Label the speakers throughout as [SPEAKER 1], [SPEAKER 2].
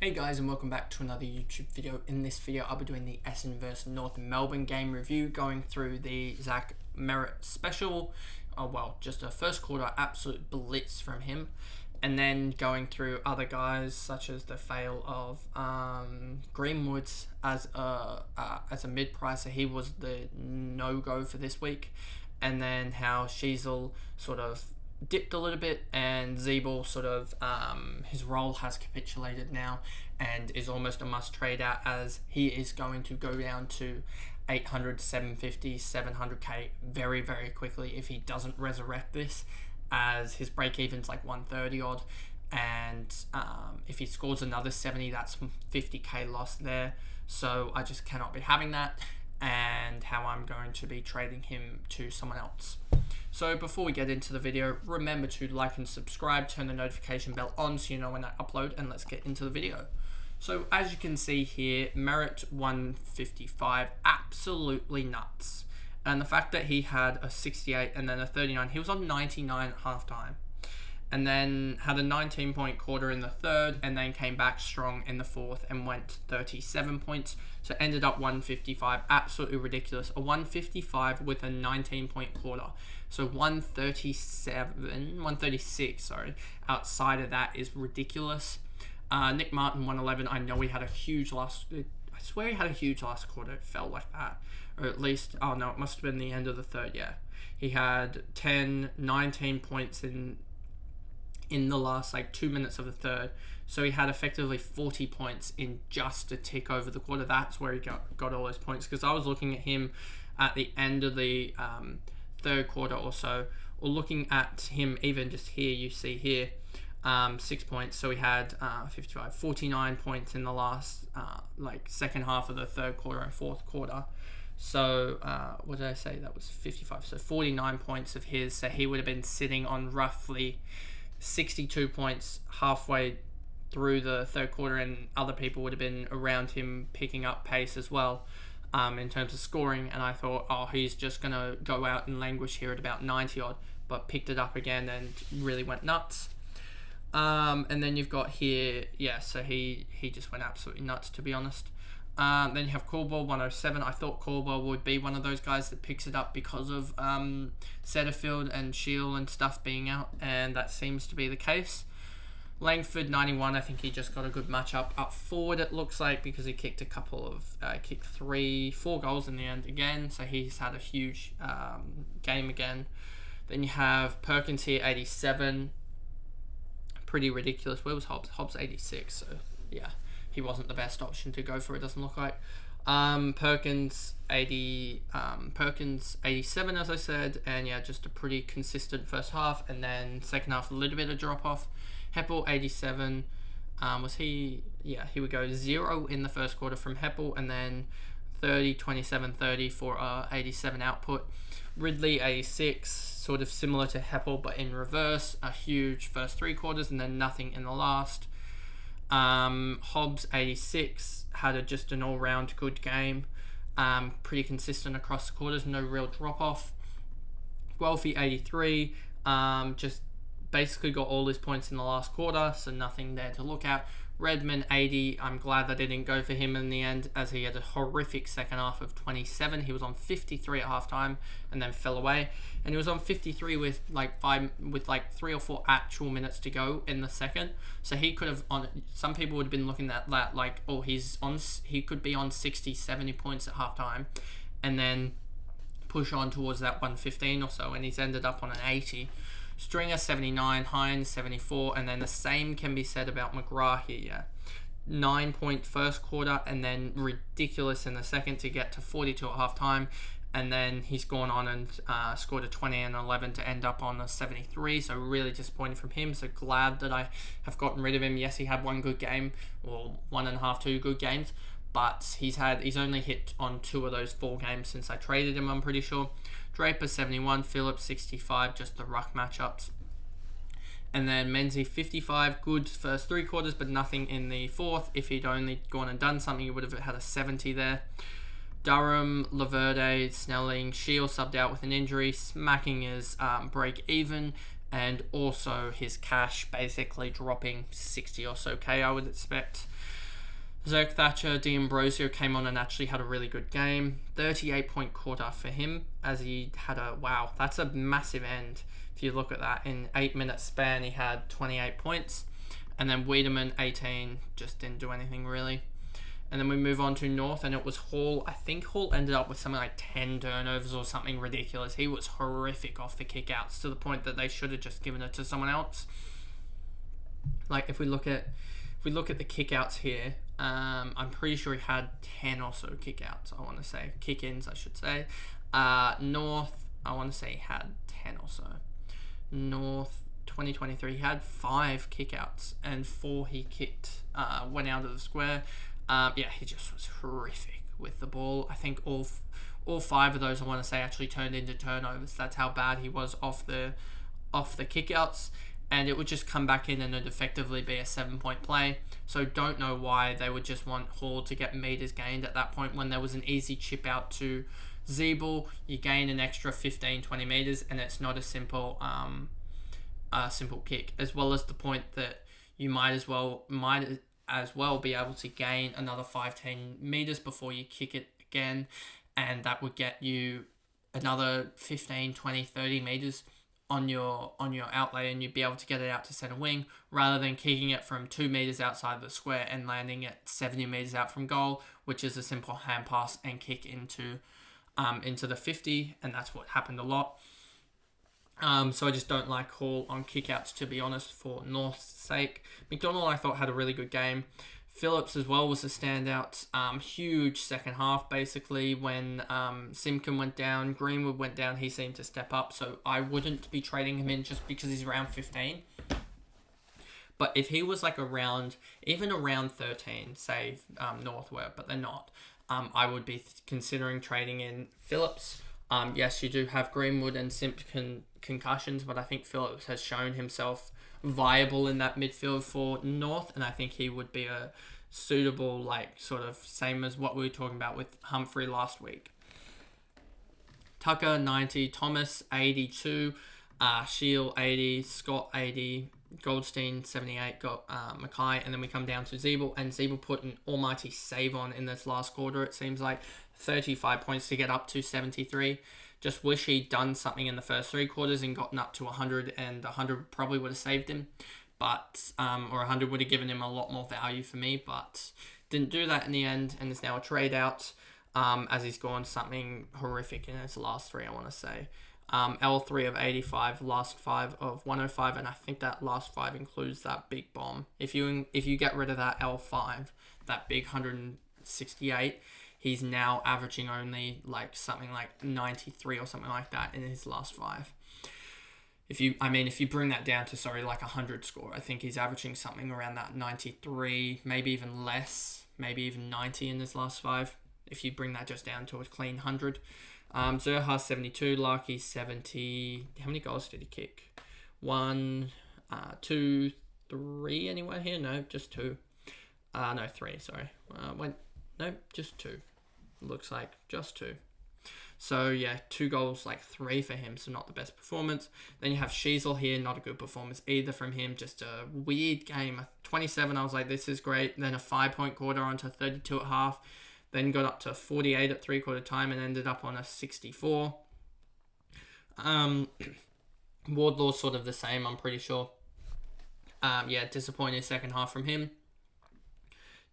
[SPEAKER 1] Hey guys, and welcome back to another YouTube video. In this video I'll be doing the Essendon vs North Melbourne game review, going through the Zach MERRETT special. Just a first quarter absolute blitz from him, and then going through other guys such as the fail of Greenwoods as a mid-price. So he was the no-go for this week, and then how Sheasel sort of dipped a little bit, and Zeeble sort of his role has capitulated now and is almost a must trade out, as he is going to go down to 800, 750, 700k very quickly if he doesn't resurrect this, as his break even's like 130 odd, and if he scores another 70, that's 50k loss there. So I just cannot be having that, and how I'm going to be trading him to someone else. So before we get into the video, remember to like and subscribe, turn the notification bell on so you know when I upload, and let's get into the video. So as you can see here, MERRETT 155, absolutely nuts. And the fact that he had a 68 and then a 39, he was on 99 at halftime, and then had a 19-point quarter in the third, and then came back strong in the fourth and went 37 points. So ended up 155, absolutely ridiculous. A 155 with a 19-point quarter. So 136, outside of that is ridiculous. Nick Martin 111. I know he had a huge last. I swear he had a huge last quarter. It felt like that, or at least. Oh no, it must have been the end of the third. Yeah, he had 19 points in the last 2 minutes of the third. So he had effectively 40 points in just a tick over the quarter. That's where he got all those points, because I was looking at him at the end of the third quarter or so, or looking at him even just here, you see here 6 points. So he had 49 points in the last second half of the third quarter and fourth quarter. So what did I say? That was 55. So 49 points of his. So he would have been sitting on roughly 62 points halfway through the third quarter, and other people would have been around him picking up pace as well in terms of scoring. And I thought, oh, he's just going to go out and languish here at about 90 odd, but picked it up again and really went nuts. And then you've got here, so he just went absolutely nuts, to be honest. Then you have Caldwell 107. I thought Caldwell would be one of those guys that picks it up because of Setterfield and Shield and stuff being out, and that seems to be the case. Langford 91. I think he just got a good matchup up forward, it looks like, because he kicked a couple of kicked 4 goals in the end again. So he's had a huge game again. Then you have Perkins here 87. Pretty ridiculous. Where was Hobbs? Hobbs 86. So yeah, he wasn't the best option to go for, it doesn't look like. Perkins 87, as I said, and yeah, just a pretty consistent first half, and then second half a little bit of drop off. Heppel 87, was he? Yeah, here we go. 0 in the first quarter from Heppel, and then 30, 27, 30 for 87 output. Ridley 86, sort of similar to Heppel but in reverse. A huge first 3 quarters and then nothing in the last. Hobbs 86 had just an all-round good game, pretty consistent across the quarters, no real drop-off. Guelphy 83, just basically got all his points in the last quarter, so nothing there to look at. Redmond 80, I'm glad that I didn't go for him in the end, as he had a horrific second half of 27. He was on 53 at halftime and then fell away, and he was on 53 with 3 or 4 actual minutes to go in the second. So he could have, some people would have been looking at that like, oh, he could be on 60, 70 points at halftime and then push on towards that 115 or so, and he's ended up on an 80. Stringer 79, Hines 74, and then the same can be said about McGrath here. 9-point first quarter, and then ridiculous in the second to get to 42 at halftime, and then he's gone on and scored a 20 and 11 to end up on a 73. So really disappointed from him. So glad that I have gotten rid of him. Yes, he had one good game, or 1.5, 2 good games, but he's only hit on 2 of those 4 games since I traded him, I'm pretty sure. Draper 71, Phillips 65, just the ruck matchups. And then Menzies 55, good first 3 quarters, but nothing in the fourth. If he'd only gone and done something, he would have had a 70 there. Durham, Laverde, Snelling, Shield subbed out with an injury, smacking his break even, and also his cash basically dropping 60 or so K, I would expect. Zerk Thatcher, D'Ambrosio came on and actually had a really good game. 38-point quarter for him, as he had that's a massive end. If you look at that, in 8-minute span, he had 28 points. And then Wiedemann, 18, just didn't do anything really. And then we move on to North, and it was Hall. I think Hall ended up with something like 10 turnovers or something ridiculous. He was horrific off the kickouts, to the point that they should have just given it to someone else. Like, if we look at the kickouts here, I'm pretty sure he had 10 or so kickouts, I want to say. Kick-ins, I should say. North, I want to say he had 10 or so. North, 2023, he had 5 kickouts, and 4 he kicked, went out of the square. He just was horrific with the ball. I think all 5 of those, I want to say, actually turned into turnovers. That's how bad he was off the kickouts. And it would just come back in and it'd effectively be a 7-point play. So don't know why they would just want Hall to get meters gained at that point, when there was an easy chip out to Zeeble. You gain an extra 15-20 meters, and it's not a simple kick. As well as the point that you might as well be able to gain another 5-10 meters before you kick it again, and that would get you another 15, 20, 30 meters on your outlay, and you'd be able to get it out to center wing, rather than kicking it from 2 meters outside the square and landing it 70 meters out from goal, which is a simple hand pass and kick into the 50, and that's what happened a lot. So I just don't like Hall on kickouts, to be honest, for North's sake. McDonald, I thought, had a really good game. Phillips as well was a standout. Huge second half, basically. When Simkin went down, Greenwood went down, he seemed to step up. So I wouldn't be trading him in just because he's around 15. But if he was like even around 13, say North were, but they're not, I would be considering trading in Phillips. Yes, you do have Greenwood and Simpkin concussions, but I think Phillips has shown himself viable in that midfield for North, and I think he would be a suitable, like, sort of same as what we were talking about with Humphrey last week. Tucker, 90, Thomas, 82, Shield, 80, Scott, 80, Goldstein, 78, got Mackay, and then we come down to Zeeble, and Zeeble put an almighty save on in this last quarter, it seems like. 35 points to get up to 73. Just wish he'd done something in the first 3 quarters and gotten up to 100, and 100 probably would have saved him, but or 100 would have given him a lot more value for me, but didn't do that in the end, and is now a trade out, as he's gone something horrific in his last 3, I want to say. L3 of 85, last 5 of 105, and I think that last 5 includes that big bomb. If you get rid of that L5, that big 168, he's now averaging only like something like 93 or something like that in his last 5. If you bring that down to, like 100 score, I think he's averaging something around that 93, maybe even less, maybe even 90 in his last 5. If you bring that just down to a clean 100. Zerha 72, Larky 70. How many goals did he kick? 1, 2, 3 anywhere here? No, just 2. No, 3, sorry. Just 2. Looks like just 2. So yeah, 2 goals, like 3 for him, so not the best performance. Then you have Sheasel here, not a good performance either from him, just a weird game. 27, I was like, this is great. Then a 5-point quarter onto 32 at half. Then got up to 48 at 3/4 time and ended up on a 64. Wardlaw's sort of the same, I'm pretty sure. Disappointing second half from him.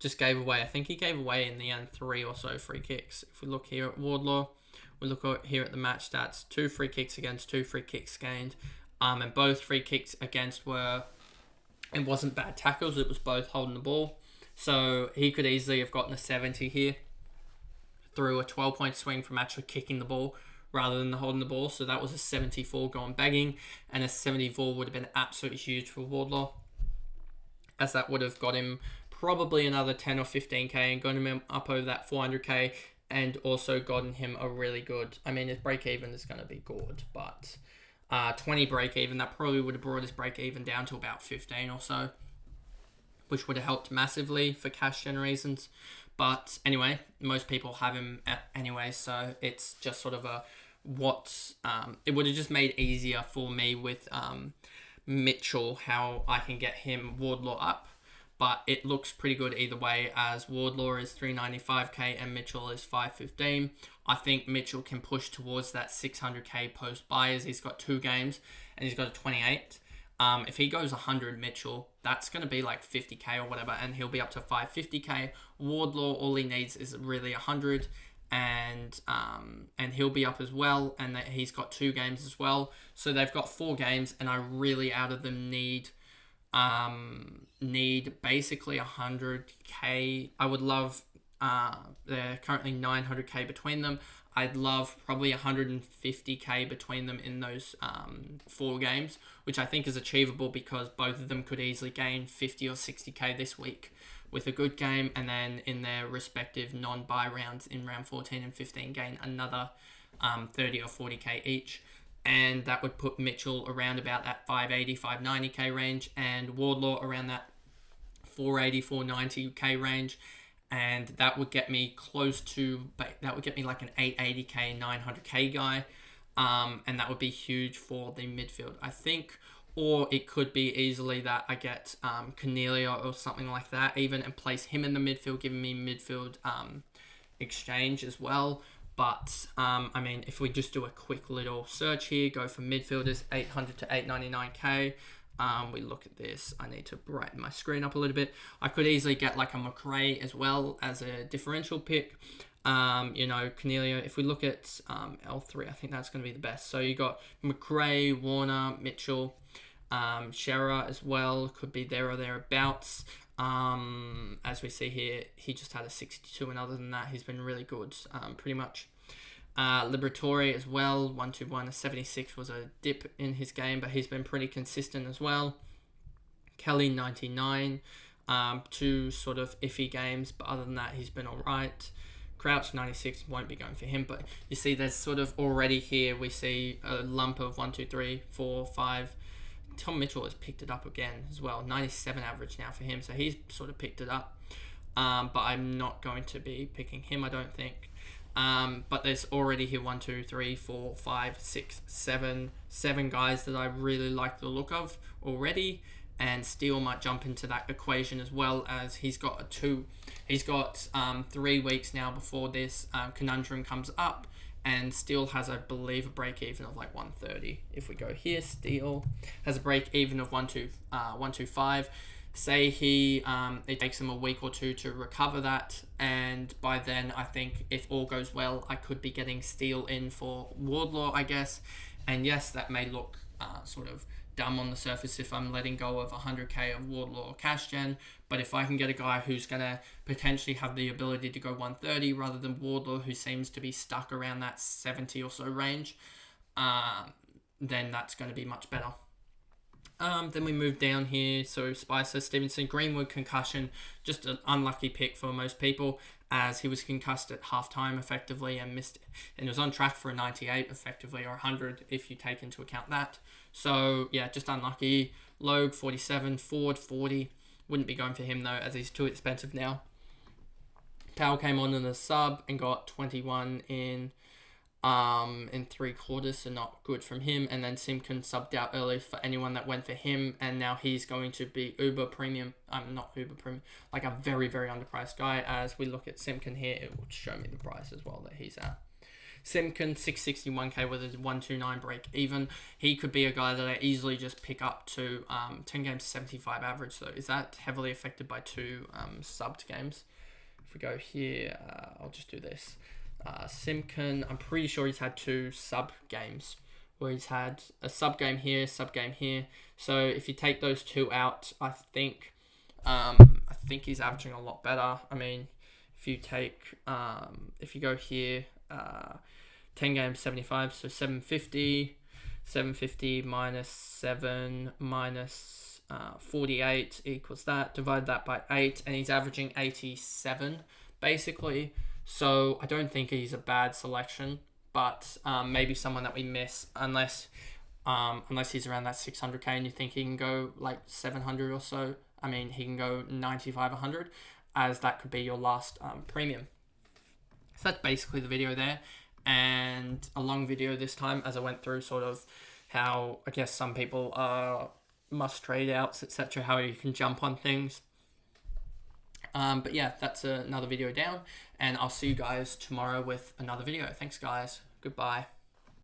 [SPEAKER 1] Just gave away, I think he gave away in the end 3 or so free kicks. If we look here at Wardlaw, we look here at the match stats, 2 free kicks against, 2 free kicks gained. And both free kicks against it wasn't bad tackles, it was both holding the ball. So he could easily have gotten a 70 here through a 12-point swing from actually kicking the ball rather than holding the ball. So that was a 74 going bagging, and a 74 would have been absolutely huge for Wardlaw, as that would have got him probably another 10 or 15k and gotten him up over that 400k, and also gotten him a really good, his break even is going to be good, but 20 break even, that probably would have brought his break even down to about 15 or so, which would have helped massively for cash gen reasons. But anyway, most people have him anyway, so it's just sort of it would have just made easier for me with Mitchell, how I can get him Wardlaw up. but it looks pretty good either way, as Wardlaw is 395k and Mitchell is 515. I think Mitchell can push towards that 600k post buy, as he's got 2 games and he's got a 28. If he goes 100 Mitchell, that's going to be like 50k or whatever, and he'll be up to 550k. Wardlaw, all he needs is really 100, and he'll be up as well, and he's got 2 games as well. So they've got 4 games, and I really out of them need basically 100k. I would love, they're currently 900k between them. I'd love probably 150k between them in those 4 games, which I think is achievable, because both of them could easily gain 50 or 60k this week with a good game, and then in their respective non-bye rounds in round 14 and 15 gain another 30 or 40k each. And that would put Mitchell around about that 580, 590k range, and Wardlaw around that 480, 490k range. And that would get me that would get me like an 880k, 900k guy. And that would be huge for the midfield, I think. Or it could be easily that I get Cornelia or something like that even, and place him in the midfield, giving me midfield exchange as well. But, I mean, if we just do a quick little search here, go for midfielders, 800 to 899k. We look at this. I need to brighten my screen up a little bit. I could easily get like a McRae as well as a differential pick. Cornelia, if we look at L3, I think that's going to be the best. So you got McRae, Warner, Mitchell, Shearer as well. Could be there or thereabouts. As we see here, he just had a 62, and other than that, he's been really good, pretty much. Liberatore as well, 121, a 76 was a dip in his game, but he's been pretty consistent as well. Kelly, 99, 2 sort of iffy games, but other than that, he's been alright. Crouch, 96, won't be going for him, but you see there's sort of already here, we see a lump of 1, 2, 3, 4, 5. Tom Mitchell has picked it up again as well, 97 average now for him, so he's sort of picked it up. But I'm not going to be picking him, I don't think. But there's already here 1, 2, 3, 4, 5, 6, 7 guys that I really like the look of already, and Steele might jump into that equation as well, as he's got 3 weeks now before this conundrum comes up, and Steele has, I believe, a break even of like 130. If we go here, Steele has a break even of 125. Say it takes him a week or 2 to recover that, and by then I think if all goes well, I could be getting Steele in for Wardlaw, I guess. And yes, that may look sort of dumb on the surface if I'm letting go of 100k of Wardlaw or cash gen, but if I can get a guy who's going to potentially have the ability to go 130 rather than Wardlaw, who seems to be stuck around that 70 or so range, then that's going to be much better. Then we move down here. So Spicer, Stevenson, Greenwood, concussion, just an unlucky pick for most people, as he was concussed at halftime effectively and missed it. And he was on track for a 98 effectively, or 100 if you take into account that. So yeah, just unlucky. Logue, 47, Ford, 40. Wouldn't be going for him though, as he's too expensive now. Powell came on in a sub and got 21 in 3 quarters, so not good from him. And then Simpkin subbed out early for anyone that went for him, and now he's going to be uber premium. Not uber premium, like a very, very underpriced guy. As we look at Simpkin here, it will show me the price as well that he's at. Simpkin, 661k with a 129 break even. He could be a guy that I easily just pick up to 10 games 75 average. So is that heavily affected by 2 subbed games? If we go here, I'll just do this. Simpkin, I'm pretty sure he's had 2 sub games, where he's had a sub game here, sub game here. So if you take those 2 out, I think he's averaging a lot better. I mean, if you take if you go here, 10 games 75, so 750 minus 7 minus 48 equals that. Divide that by 8, and he's averaging 87 basically. So I don't think he's a bad selection, but maybe someone that we miss, unless he's around that 600k and you think he can go like 700 or so. I mean, he can go 95, 100, as that could be your last premium. So that's basically the video there, and a long video this time, as I went through sort of how I guess some people are must trade outs, etc., how you can jump on things. But yeah, that's another video down, and I'll see you guys tomorrow with another video. Thanks, guys. Goodbye.